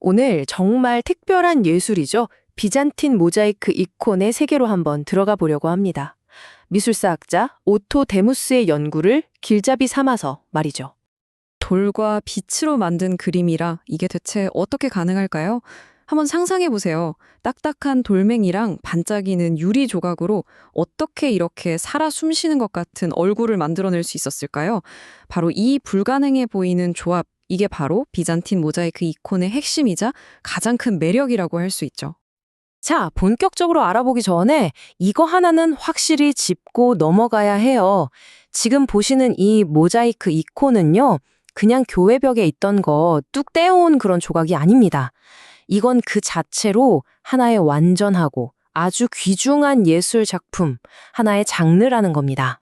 오늘 정말 특별한 예술이죠. 비잔틴 모자이크 이콘의 세계로 한번 들어가 보려고 합니다. 미술사학자 오토 데무스의 연구를 길잡이 삼아서 말이죠. 돌과 빛으로 만든 그림이라 이게 대체 어떻게 가능할까요? 한번 상상해 보세요. 딱딱한 돌멩이랑 반짝이는 유리 조각으로 어떻게 이렇게 살아 숨쉬는 것 같은 얼굴을 만들어낼 수 있었을까요? 바로 이 불가능해 보이는 조합, 이게 바로 비잔틴 모자이크 이콘의 핵심이자 가장 큰 매력이라고 할 수 있죠. 자, 본격적으로 알아보기 전에 이거 하나는 확실히 짚고 넘어가야 해요. 지금 보시는 이 모자이크 이콘은요, 그냥 교회 벽에 있던 거 뚝 떼어온 그런 조각이 아닙니다. 이건 그 자체로 하나의 완전하고 아주 귀중한 예술 작품, 하나의 장르라는 겁니다.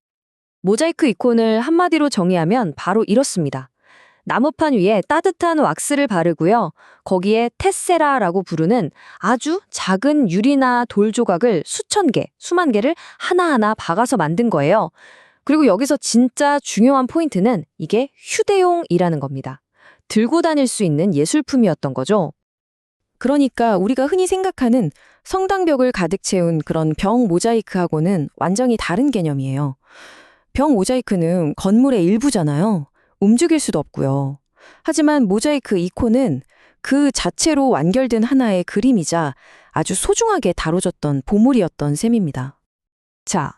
모자이크 이콘을 한마디로 정의하면 바로 이렇습니다. 나무판 위에 따뜻한 왁스를 바르고요. 거기에 테세라라고 부르는 아주 작은 유리나 돌 조각을 수천 개, 수만 개를 하나하나 박아서 만든 거예요. 그리고 여기서 진짜 중요한 포인트는 이게 휴대용이라는 겁니다. 들고 다닐 수 있는 예술품이었던 거죠. 그러니까 우리가 흔히 생각하는 성당벽을 가득 채운 그런 벽 모자이크하고는 완전히 다른 개념이에요. 벽 모자이크는 건물의 일부잖아요. 움직일 수도 없고요. 하지만 모자이크 이콘은 그 자체로 완결된 하나의 그림이자 아주 소중하게 다뤄졌던 보물이었던 셈입니다. 자,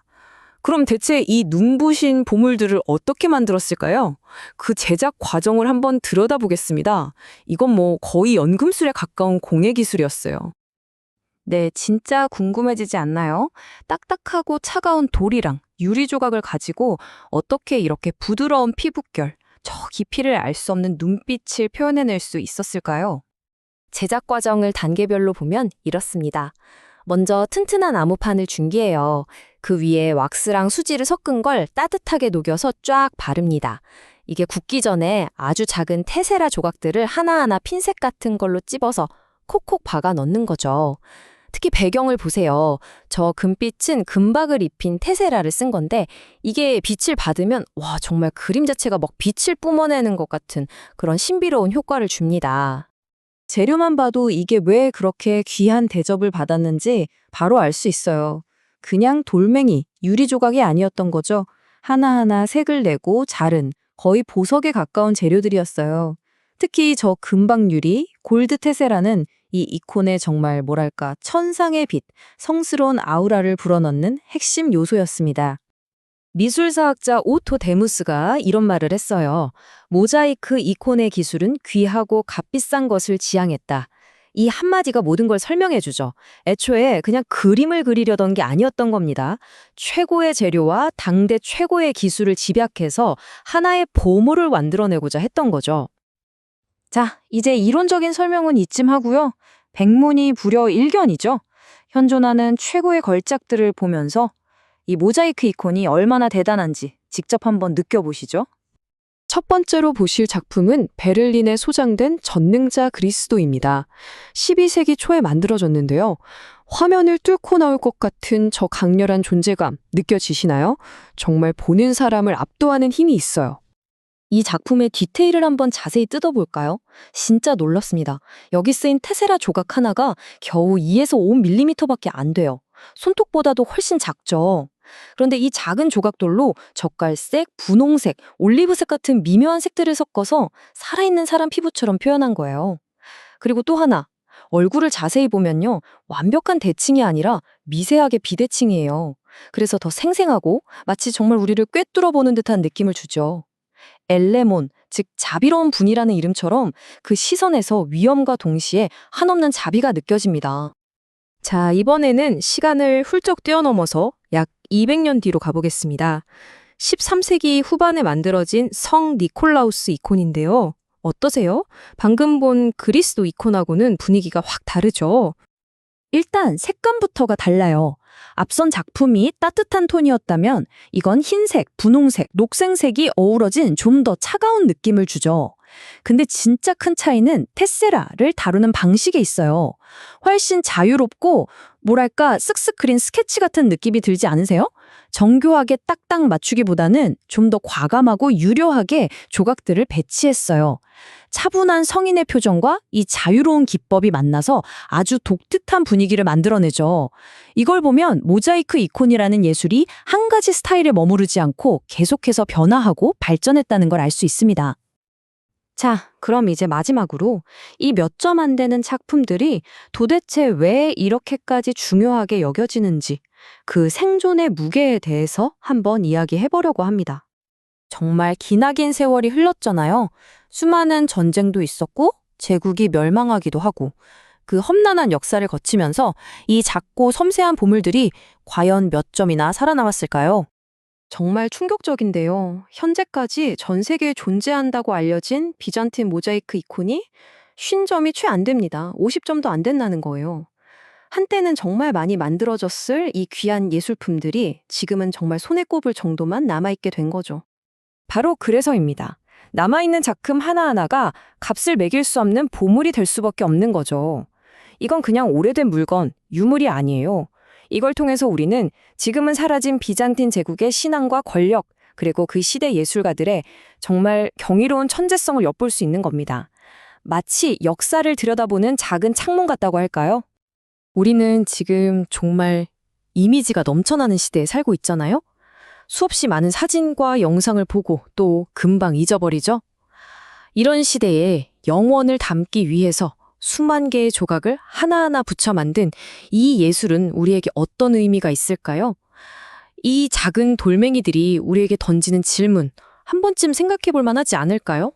그럼 대체 이 눈부신 보물들을 어떻게 만들었을까요? 그 제작 과정을 한번 들여다보겠습니다. 이건 뭐 거의 연금술에 가까운 공예 기술이었어요. 네, 진짜 궁금해지지 않나요? 딱딱하고 차가운 돌이랑 유리 조각을 가지고 어떻게 이렇게 부드러운 피부결, 저 깊이를 알 수 없는 눈빛을 표현해낼 수 있었을까요? 제작 과정을 단계별로 보면 이렇습니다. 먼저 튼튼한 나무판을 준비해요. 그 위에 왁스랑 수지를 섞은 걸 따뜻하게 녹여서 쫙 바릅니다. 이게 굳기 전에 아주 작은 테세라 조각들을 하나하나 핀셋 같은 걸로 찝어서 콕콕 박아 넣는 거죠. 특히 배경을 보세요. 저 금빛은 금박을 입힌 테세라를 쓴 건데 이게 빛을 받으면 와 정말 그림 자체가 막 빛을 뿜어내는 것 같은 그런 신비로운 효과를 줍니다. 재료만 봐도 이게 왜 그렇게 귀한 대접을 받았는지 바로 알 수 있어요. 그냥 돌멩이, 유리 조각이 아니었던 거죠. 하나하나 색을 내고 자른 거의 보석에 가까운 재료들이었어요. 특히 저 금박 유리, 골드 테세라는 이 이콘의 정말 뭐랄까 천상의 빛, 성스러운 아우라를 불어넣는 핵심 요소였습니다. 미술사학자 오토 데무스가 이런 말을 했어요. 모자이크 이콘의 기술은 귀하고 값비싼 것을 지향했다. 이 한마디가 모든 걸 설명해주죠. 애초에 그냥 그림을 그리려던 게 아니었던 겁니다. 최고의 재료와 당대 최고의 기술을 집약해서 하나의 보물을 만들어내고자 했던 거죠. 자, 이제 이론적인 설명은 이쯤 하고요. 백문이 불여 일견이죠. 현존하는 최고의 걸작들을 보면서 이 모자이크 이콘이 얼마나 대단한지 직접 한번 느껴보시죠. 첫 번째로 보실 작품은 베를린에 소장된 전능자 그리스도입니다. 12세기 초에 만들어졌는데요. 화면을 뚫고 나올 것 같은 저 강렬한 존재감 느껴지시나요? 정말 보는 사람을 압도하는 힘이 있어요. 이 작품의 디테일을 한번 자세히 뜯어볼까요? 진짜 놀랐습니다. 여기 쓰인 테세라 조각 하나가 겨우 2에서 5mm밖에 안 돼요. 손톱보다도 훨씬 작죠. 그런데 이 작은 조각돌로 젓갈색, 분홍색, 올리브색 같은 미묘한 색들을 섞어서 살아있는 사람 피부처럼 표현한 거예요. 그리고 또 하나, 얼굴을 자세히 보면요. 완벽한 대칭이 아니라 미세하게 비대칭이에요. 그래서 더 생생하고 마치 정말 우리를 꿰뚫어 보는 듯한 느낌을 주죠. 엘레몬, 즉 자비로운 분이라는 이름처럼 그 시선에서 위엄과 동시에 한없는 자비가 느껴집니다. 자, 이번에는 시간을 훌쩍 뛰어넘어서 약 200년 뒤로 가보겠습니다. 13세기 후반에 만들어진 성 니콜라우스 이콘인데요. 어떠세요? 방금 본 그리스도 이콘하고는 분위기가 확 다르죠? 일단 색감부터가 달라요. 앞선 작품이 따뜻한 톤이었다면 이건 흰색, 분홍색, 녹색색이 어우러진 좀 더 차가운 느낌을 주죠. 근데 진짜 큰 차이는 테세라를 다루는 방식에 있어요. 훨씬 자유롭고 뭐랄까 쓱쓱 그린 스케치 같은 느낌이 들지 않으세요? 정교하게 딱딱 맞추기보다는 좀 더 과감하고 유려하게 조각들을 배치했어요. 차분한 성인의 표정과 이 자유로운 기법이 만나서 아주 독특한 분위기를 만들어내죠. 이걸 보면 모자이크 이콘이라는 예술이 한 가지 스타일에 머무르지 않고 계속해서 변화하고 발전했다는 걸 알 수 있습니다. 자, 그럼 이제 마지막으로 이 몇 점 안 되는 작품들이 도대체 왜 이렇게까지 중요하게 여겨지는지 그 생존의 무게에 대해서 한번 이야기해보려고 합니다. 정말 기나긴 세월이 흘렀잖아요. 수많은 전쟁도 있었고 제국이 멸망하기도 하고 그 험난한 역사를 거치면서 이 작고 섬세한 보물들이 과연 몇 점이나 살아남았을까요? 정말 충격적인데요. 현재까지 전 세계에 존재한다고 알려진 비잔틴 모자이크 이콘이 50점이 채 안 됩니다. 50점도 안 된다는 거예요. 한때는 정말 많이 만들어졌을 이 귀한 예술품들이 지금은 정말 손에 꼽을 정도만 남아있게 된 거죠. 바로 그래서입니다. 남아있는 작품 하나하나가 값을 매길 수 없는 보물이 될 수밖에 없는 거죠. 이건 그냥 오래된 물건, 유물이 아니에요. 이걸 통해서 우리는 지금은 사라진 비잔틴 제국의 신앙과 권력, 그리고 그 시대 예술가들의 정말 경이로운 천재성을 엿볼 수 있는 겁니다. 마치 역사를 들여다보는 작은 창문 같다고 할까요? 우리는 지금 정말 이미지가 넘쳐나는 시대에 살고 있잖아요? 수없이 많은 사진과 영상을 보고 또 금방 잊어버리죠? 이런 시대에 영원을 담기 위해서 수만 개의 조각을 하나하나 붙여 만든 이 예술은 우리에게 어떤 의미가 있을까요? 이 작은 돌멩이들이 우리에게 던지는 질문, 한 번쯤 생각해 볼 만하지 않을까요?